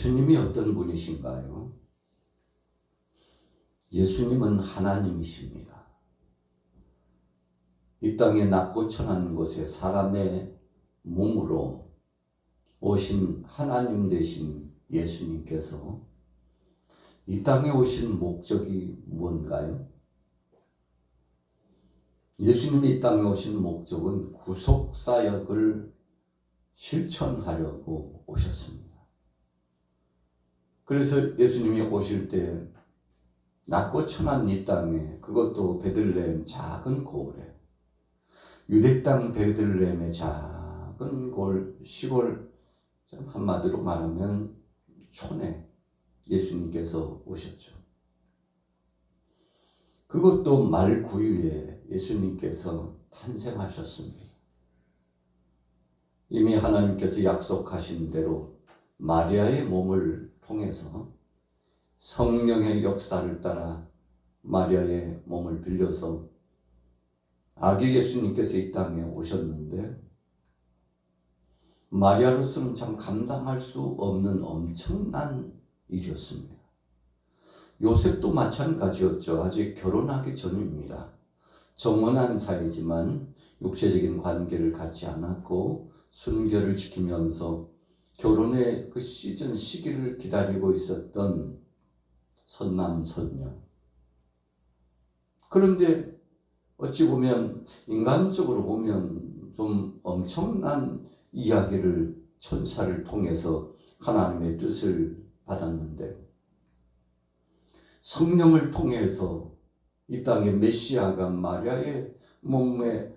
예수님이 어떤 분이신가요? 예수님은 하나님이십니다. 이 땅에 낮고 천한 곳에 사람의 몸으로 오신 하나님 되신 예수님께서 이 땅에 오신 목적이 뭔가요? 예수님이 이 땅에 오신 목적은 구속사역을 실천하려고 오셨습니다. 그래서 예수님이 오실 때 낮고 천한 이 땅에, 그것도 베들레헴 작은 고을에, 유대 땅 베들레헴의 작은 시골, 한마디로 말하면 촌에 예수님께서 오셨죠. 그것도 말 9일에 예수님께서 탄생하셨습니다. 이미 하나님께서 약속하신 대로 마리아의 몸을 통해서 성령의 역사를 따라 마리아의 몸을 빌려서 아기 예수님께서 이 땅에 오셨는데, 마리아로서는 참 감당할 수 없는 엄청난 일이었습니다. 요셉도 마찬가지였죠. 아직 결혼하기 전입니다. 정혼한 사이지만 육체적인 관계를 갖지 않았고 순결을 지키면서 결혼의 그 시기를 기다리고 있었던 선남선녀. 그런데 어찌 보면, 인간적으로 보면 좀 엄청난 이야기를, 천사를 통해서 하나님의 뜻을 받았는데, 성령을 통해서 이 땅에 메시아가 마리아의 몸에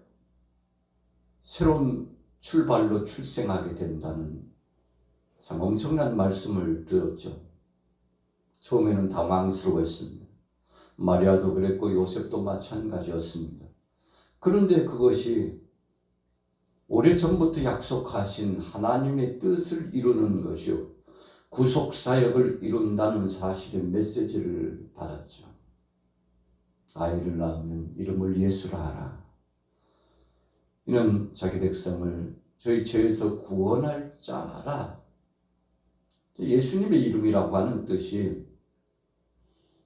새로운 출발로 출생하게 된다는 참 엄청난 말씀을 들었죠. 처음에는 당황스러웠습니다. 마리아도 그랬고 요셉도 마찬가지였습니다. 그런데 그것이 오래전부터 약속하신 하나님의 뜻을 이루는 것이요, 구속사역을 이룬다는 사실의 메시지를 받았죠. 아이를 낳으면 이름을 예수라 하라. 이는 자기 백성을 저희 죄에서 구원할 자라. 예수님의 이름이라고 하는 뜻이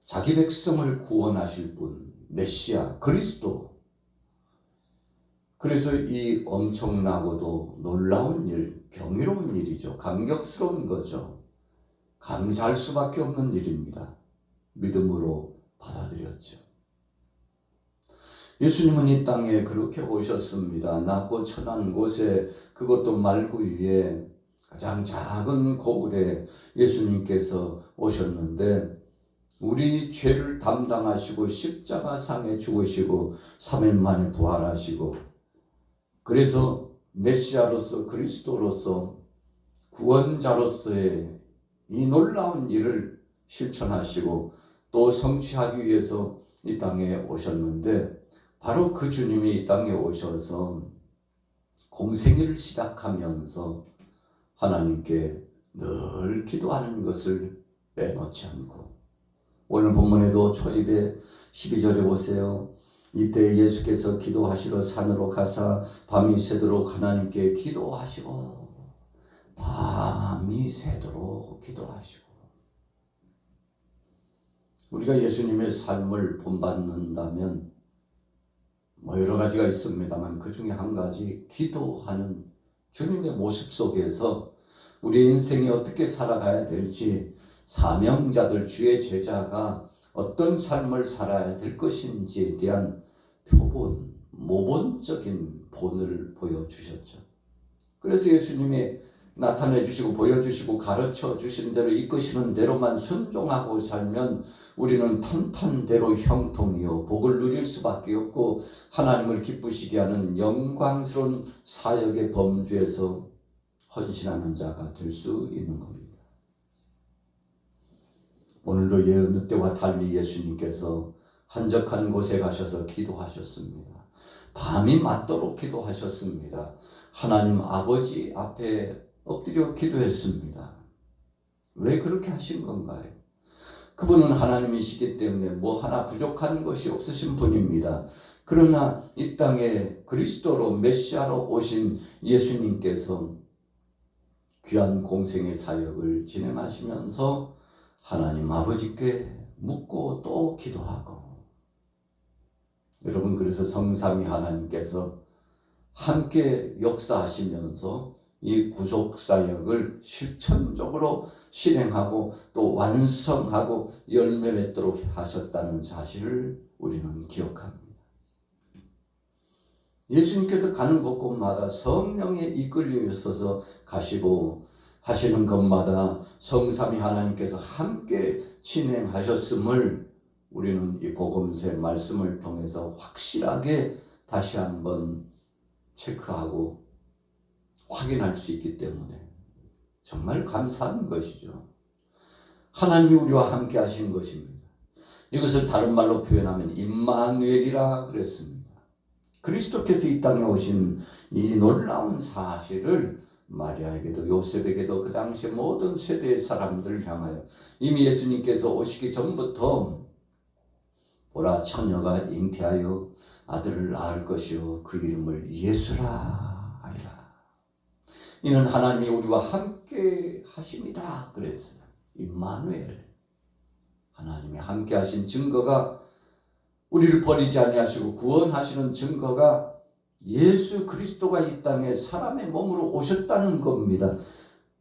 자기 백성을 구원하실 분, 메시아, 그리스도. 그래서 이 엄청나고도 놀라운 일, 경이로운 일이죠. 감격스러운 거죠. 감사할 수밖에 없는 일입니다. 믿음으로 받아들였죠. 예수님은 이 땅에 그렇게 오셨습니다. 낮고 천한 곳에, 그것도 말구 위에 가장 작은 고을에 예수님께서 오셨는데, 우리 죄를 담당하시고 십자가상에 죽으시고 3일 만에 부활하시고, 그래서 메시아로서, 그리스도로서, 구원자로서의 이 놀라운 일을 실천하시고 또 성취하기 위해서 이 땅에 오셨는데, 바로 그 주님이 이 땅에 오셔서 공생애를 시작하면서 하나님께 늘 기도하는 것을 빼놓지 않고, 오늘 본문에도 초입에 12절에 보세요. 이때 예수께서 기도하시러 산으로 가사 밤이 새도록 하나님께 기도하시고, 밤이 새도록 기도하시고. 우리가 예수님의 삶을 본받는다면 여러 가지가 있습니다만, 그 중에 한 가지, 기도하는 주님의 모습 속에서 우리 인생이 어떻게 살아가야 될지, 사명자들, 주의 제자가 어떤 삶을 살아야 될 것인지에 대한 표본, 모본적인 본을 보여주셨죠. 그래서 예수님이 나타내 주시고 보여주시고 가르쳐 주신 대로, 이끄시는 대로만 순종하고 살면 우리는 탄탄대로 형통이요 복을 누릴 수밖에 없고, 하나님을 기쁘시게 하는 영광스러운 사역의 범주에서 헌신하는 자가 될 수 있는 겁니다. 오늘도 예언 때와 달리 예수님께서 한적한 곳에 가셔서 기도하셨습니다. 밤이 맞도록 기도하셨습니다. 하나님 아버지 앞에 엎드려 기도했습니다. 왜 그렇게 하신 건가요? 그분은 하나님이시기 때문에 뭐 하나 부족한 것이 없으신 분입니다. 그러나 이 땅에 그리스도로 메시아로 오신 예수님께서 귀한 공생의 사역을 진행하시면서 하나님 아버지께 묻고 또 기도하고, 여러분 그래서 성삼위 하나님께서 함께 역사하시면서 이 구속사역을 실천적으로 실행하고 또 완성하고 열매 맺도록 하셨다는 사실을 우리는 기억합니다. 예수님께서 가는 곳곳마다 성령에 이끌려 있어서 가시고 하시는 것마다 성삼위 하나님께서 함께 진행하셨음을 우리는 이 복음서 말씀을 통해서 확실하게 다시 한번 체크하고 확인할 수 있기 때문에 정말 감사한 것이죠. 하나님이 우리와 함께 하신 것입니다. 이것을 다른 말로 표현하면 임마누엘이라 그랬습니다. 그리스도께서 이 땅에 오신 이 놀라운 사실을 마리아에게도 요셉에게도 그 당시 모든 세대의 사람들을 향하여 이미 예수님께서 오시기 전부터 보라, 처녀가 잉태하여 아들을 낳을 것이요 그 이름을 예수라 하리라. 이는 하나님이 우리와 함께 하십니다 그랬어요. 임마누엘, 하나님이 함께 하신 증거가, 우리를 버리지 아니하시고 구원하시는 증거가 예수 그리스도가 이 땅에 사람의 몸으로 오셨다는 겁니다.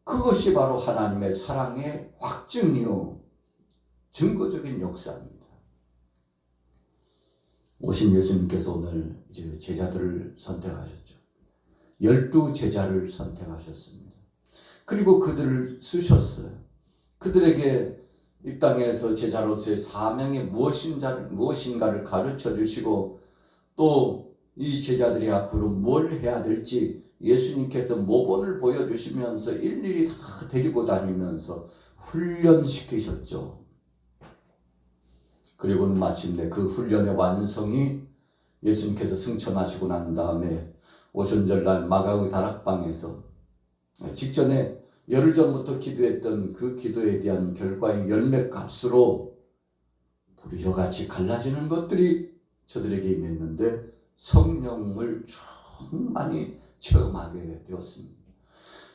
그것이 바로 하나님의 사랑의 확증이요 증거적인 역사입니다. 오신 예수님께서 오늘 이제 제자들을 선택하셨죠. 12제자를 선택하셨습니다. 그리고 그들을 쓰셨어요. 그들에게 이 땅에서 제자로서의 사명이 무엇인가를 가르쳐 주시고 또 이 제자들이 앞으로 뭘 해야 될지 예수님께서 모본을 보여주시면서 일일이 다 데리고 다니면서 훈련시키셨죠. 그리고는 마침내 그 훈련의 완성이 예수님께서 승천하시고 난 다음에 오순절날 마가의 다락방에서 직전에 열흘 전부터 기도했던 그 기도에 대한 결과의 열매값으로 불이 여같이 갈라지는 것들이 저들에게 임했는데 성령을 충만히 체험하게 되었습니다.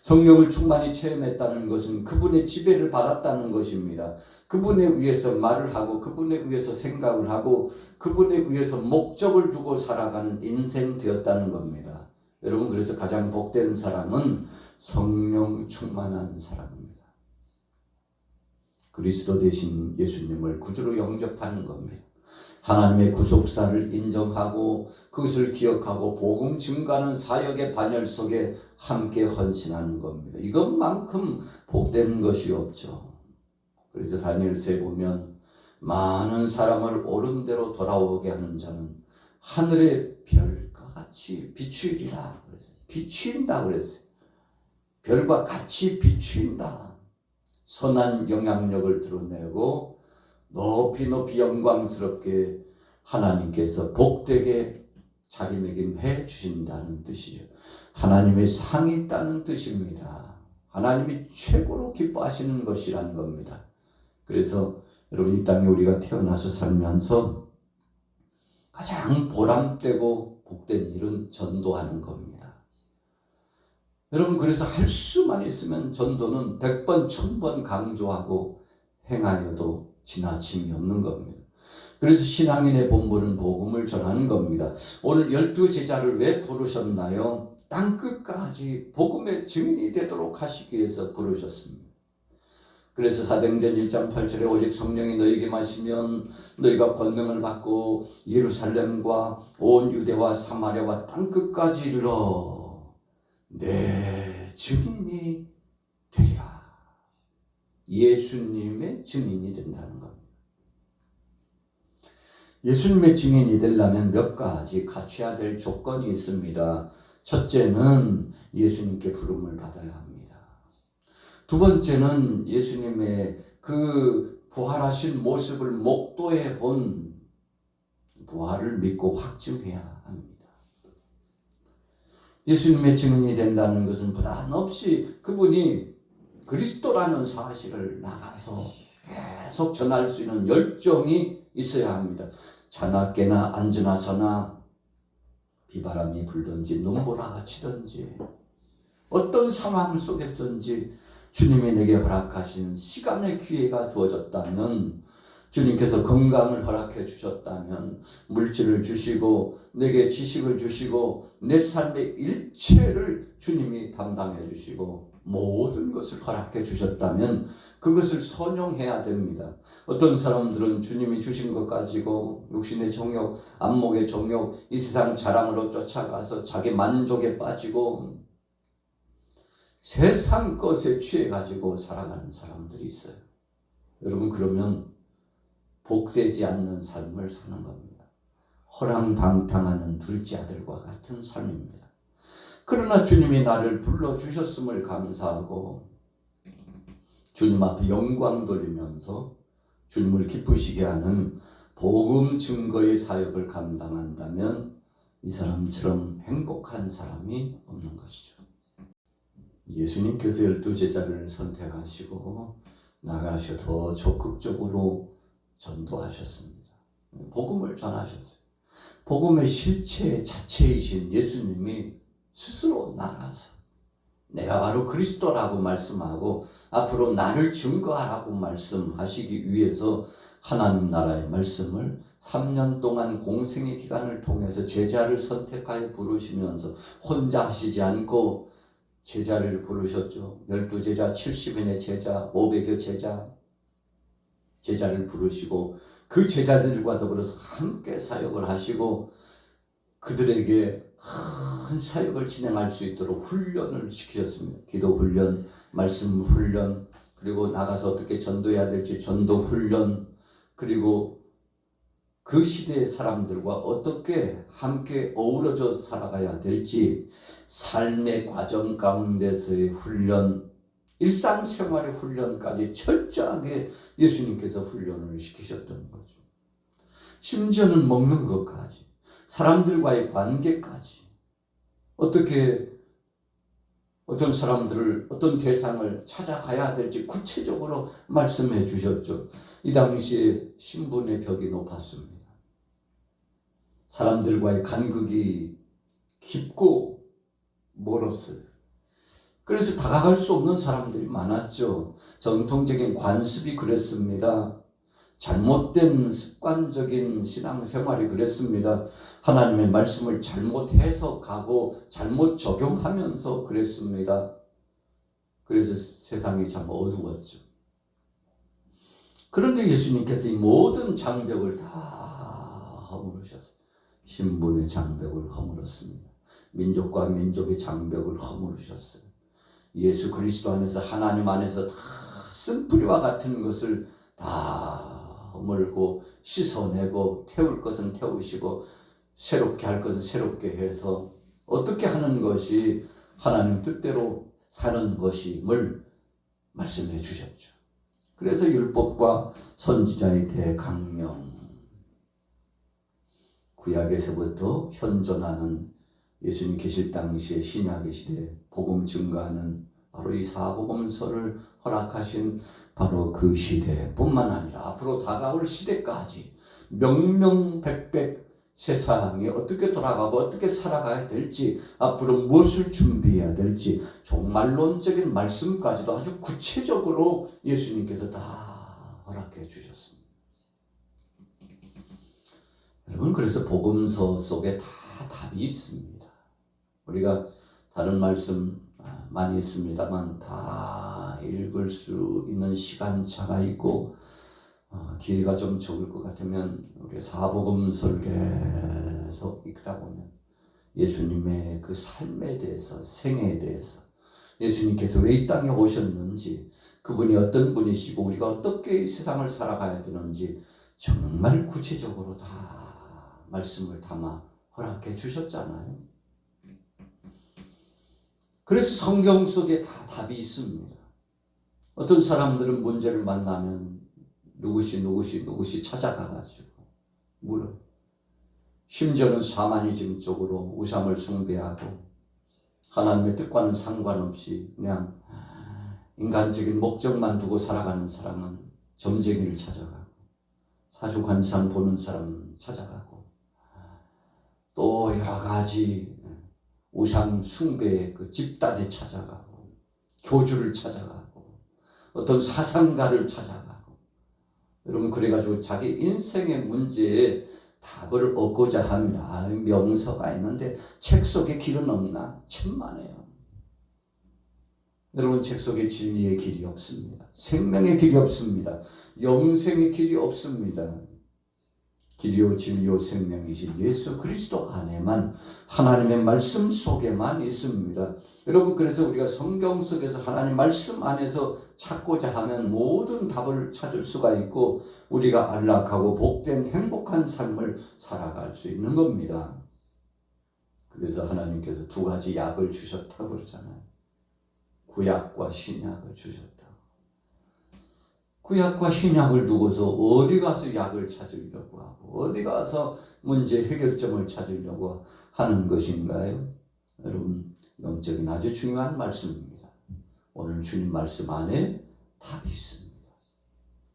성령을 충만히 체험했다는 것은 그분의 지배를 받았다는 것입니다. 그분에 의해서 말을 하고 그분에 의해서 생각을 하고 그분에 의해서 목적을 두고 살아가는 인생 되었다는 겁니다. 여러분 그래서 가장 복된 사람은 성령 충만한 사람입니다. 그리스도 대신 예수님을 구주로 영접하는 겁니다. 하나님의 구속사를 인정하고 그것을 기억하고 복음 증가하는 사역의 반열 속에 함께 헌신하는 겁니다. 이것만큼 복된 것이 없죠. 그래서 다니엘서에 보면 많은 사람을 옳은 대로 돌아오게 하는 자는 하늘의 별과 같이 비추리라 그랬어요. 비추인다 그랬어요. 별과 같이 비추인다. 선한 영향력을 드러내고 높이 높이 영광스럽게 하나님께서 복되게 자리매김해 주신다는 뜻이죠. 하나님의 상이 있다는 뜻입니다. 하나님이 최고로 기뻐하시는 것이라는 겁니다. 그래서 여러분 이 땅에 우리가 태어나서 살면서 가장 보람되고 복된 일은 전도하는 겁니다. 여러분 그래서 할 수만 있으면 전도는 100번 1000번 강조하고 행하여도 지나침이 없는 겁니다. 그래서 신앙인의 본분은 복음을 전하는 겁니다. 오늘 12제자를 왜 부르셨나요? 땅끝까지 복음의 증인이 되도록 하시기 위해서 부르셨습니다. 그래서 사도행전 1장 8절에 오직 성령이 너희에게 마시면 너희가 권능을 받고 예루살렘과 온 유대와 사마리아와 땅끝까지 이르러 내 증인이 되리라. 예수님의 증인이 된다는 겁니다. 예수님의 증인이 되려면 몇 가지 갖춰야 될 조건이 있습니다. 첫째는 예수님께 부름을 받아야 합니다. 두 번째는 예수님의 그 부활하신 모습을 목도해 본 부활을 믿고 확증해야 합니다. 예수님의 증인이 된다는 것은 부담 없이 그분이 그리스도라는 사실을 나가서 계속 전할 수 있는 열정이 있어야 합니다. 자나깨나 앉으나서나 비바람이 불든지 눈보라가 치든지 어떤 상황 속에서든지 주님이 내게 허락하신 시간의 기회가 주어졌다면, 주님께서 건강을 허락해 주셨다면, 물질을 주시고 내게 지식을 주시고 내 삶의 일체를 주님이 담당해 주시고 모든 것을 허락해 주셨다면 그것을 선용해야 됩니다. 어떤 사람들은 주님이 주신 것 가지고 육신의 정욕, 안목의 정욕, 이 세상 자랑으로 쫓아가서 자기 만족에 빠지고 세상 것에 취해가지고 살아가는 사람들이 있어요. 여러분, 그러면 복되지 않는 삶을 사는 겁니다. 허랑방탕하는 둘째 아들과 같은 삶입니다. 그러나 주님이 나를 불러주셨음을 감사하고 주님 앞에 영광 돌리면서 주님을 기쁘시게 하는 복음 증거의 사역을 감당한다면 이 사람처럼 행복한 사람이 없는 것이죠. 예수님께서 12제자를 선택하시고 나가셔 더 적극적으로 전도하셨습니다. 복음을 전하셨어요. 복음의 실체 자체이신 예수님이 스스로 나가서 내가 바로 그리스도라고 말씀하고 앞으로 나를 증거하라고 말씀하시기 위해서 하나님 나라의 말씀을 3년 동안 공생의 기간을 통해서 제자를 선택하여 부르시면서 혼자 하시지 않고 제자를 부르셨죠. 12제자, 70인의 제자, 500여 제자를 부르시고 그 제자들과 더불어서 함께 사역을 하시고 그들에게 큰 사역을 진행할 수 있도록 훈련을 시키셨습니다. 기도 훈련, 말씀 훈련, 그리고 나가서 어떻게 전도해야 될지 전도 훈련, 그리고 그 시대의 사람들과 어떻게 함께 어우러져 살아가야 될지 삶의 과정 가운데서의 훈련, 일상생활의 훈련까지 철저하게 예수님께서 훈련을 시키셨던 거죠. 심지어는 먹는 것까지, 사람들과의 관계까지, 어떻게 어떤 사람들을, 어떤 대상을 찾아가야 될지 구체적으로 말씀해 주셨죠. 이 당시에 신분의 벽이 높았습니다. 사람들과의 간극이 깊고 멀었어요. 그래서 다가갈 수 없는 사람들이 많았죠. 전통적인 관습이 그랬습니다. 잘못된 습관적인 신앙생활이 그랬습니다. 하나님의 말씀을 잘못 해석하고 잘못 적용하면서 그랬습니다. 그래서 세상이 참 어두웠죠. 그런데 예수님께서 이 모든 장벽을 다 허물으셨어요. 신분의 장벽을 허물었습니다. 민족과 민족의 장벽을 허물으셨어요. 예수 그리스도 안에서, 하나님 안에서 다 쓴뿌리와 같은 것을 다 허물고 씻어내고 태울 것은 태우시고 새롭게 할 것은 새롭게 해서 어떻게 하는 것이 하나님 뜻대로 사는 것임을 말씀해 주셨죠. 그래서 율법과 선지자의 대강령, 구약에서부터 현존하는 예수님 계실 당시의 신약의 시대에 복음 증거하는 바로 이 사복음서를 허락하신 바로 그 시대뿐만 아니라 앞으로 다가올 시대까지 명명백백 세상이 어떻게 돌아가고 어떻게 살아가야 될지, 앞으로 무엇을 준비해야 될지 종말론적인 말씀까지도 아주 구체적으로 예수님께서 다 허락해 주셨습니다. 여러분, 그래서 복음서 속에 다 답이 있습니다. 우리가 다른 말씀 많이 있습니다만 다 읽을 수 있는 시간차가 있고 기회가 좀 적을 것 같으면 우리 사복음서를 계속 읽다 보면 예수님의 그 삶에 대해서, 생애에 대해서, 예수님께서 왜 이 땅에 오셨는지, 그분이 어떤 분이시고 우리가 어떻게 이 세상을 살아가야 되는지 정말 구체적으로 다 말씀을 담아 허락해 주셨잖아요. 그래서 성경 속에 다 답이 있습니다. 어떤 사람들은 문제를 만나면 누구시 찾아가가지고 물어. 심지어는 샤머니즘 쪽으로 우상을 숭배하고 하나님의 뜻과는 상관없이 그냥 인간적인 목적만 두고 살아가는 사람은 점쟁이를 찾아가고 사주관상 보는 사람 찾아가고 또 여러 가지 우상 숭배의 그 집단에 찾아가고 교주를 찾아가고 어떤 사상가를 찾아가고 여러분 그래가지고 자기 인생의 문제에 답을 얻고자 합니다. 명서가 있는데 책 속에 길은 없나? 천만에요. 여러분 책 속에 진리의 길이 없습니다. 생명의 길이 없습니다. 영생의 길이 없습니다. 길이요 진리요 생명이신 예수 그리스도 안에만 하나님의 말씀 속에만 있습니다. 여러분 그래서 우리가 성경 속에서 하나님 말씀 안에서 찾고자 하면 모든 답을 찾을 수가 있고 우리가 안락하고 복된 행복한 삶을 살아갈 수 있는 겁니다. 그래서 하나님께서 두 가지 약을 주셨다고 그러잖아요. 구약과 신약을 주셨다. 구약과 신약을 두고서 어디 가서 약을 찾으려고 하고 어디 가서 문제 해결점을 찾으려고 하는 것인가요? 여러분 영적인 아주 중요한 말씀입니다. 오늘 주님 말씀 안에 답이 있습니다.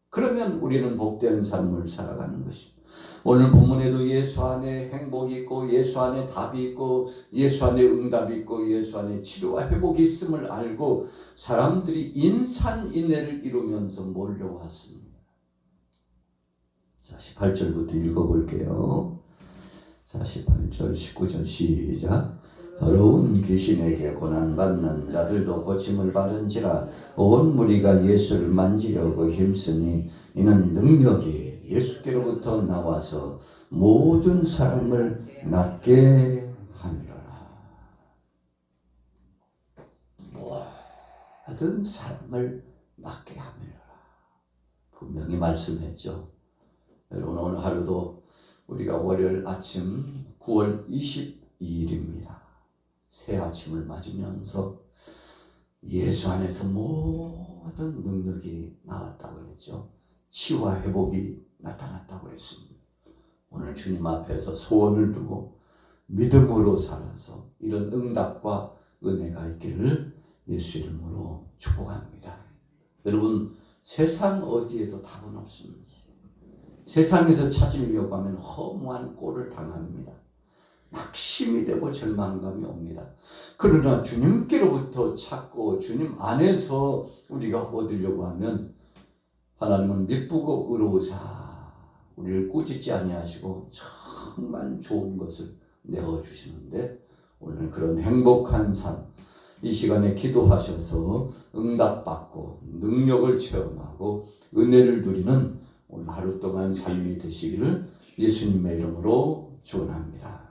그러면 우리는 복된 삶을 살아가는 것입니다. 오늘 본문에도 예수 안에 행복이 있고 예수 안에 답이 있고 예수 안에 응답이 있고 예수 안에 치료와 회복이 있음을 알고 사람들이 인산인해를 이루면서 몰려왔습니다. 자, 18절부터 읽어볼게요. 자, 18절, 19절 시작. 더러운 귀신에게 고난받는 자들도 고침을 받은지라 온 무리가 예수를 만지려고 힘쓰니 이는 능력이 예수께로부터 나와서 모든 사람을 낫게 함이로라. 모든 사람을 낫게 함이로라. 분명히 말씀했죠. 여러분 오늘 하루도 우리가 월요일 아침 9월 22일입니다. 새 아침을 맞으면서 예수 안에서 모든 능력이 나왔다고 그랬죠. 치유와 회복이 나타났다고 그랬습니다. 오늘 주님 앞에서 소원을 두고 믿음으로 살아서 이런 응답과 은혜가 있기를 예수 이름으로 축복합니다. 여러분 세상 어디에도 답은 없습니다. 세상에서 찾으려고 하면 허무한 꼴을 당합니다. 낙심이 되고 절망감이 옵니다. 그러나 주님께로부터 찾고 주님 안에서 우리가 얻으려고 하면 하나님은 미쁘고 의로우사 우리를 꾸짖지 아니하시고 정말 좋은 것을 내어주시는데 오늘 그런 행복한 삶 이 시간에 기도하셔서 응답받고 능력을 체험하고 은혜를 누리는 오늘 하루 동안 삶이 되시기를 예수님의 이름으로 축원합니다.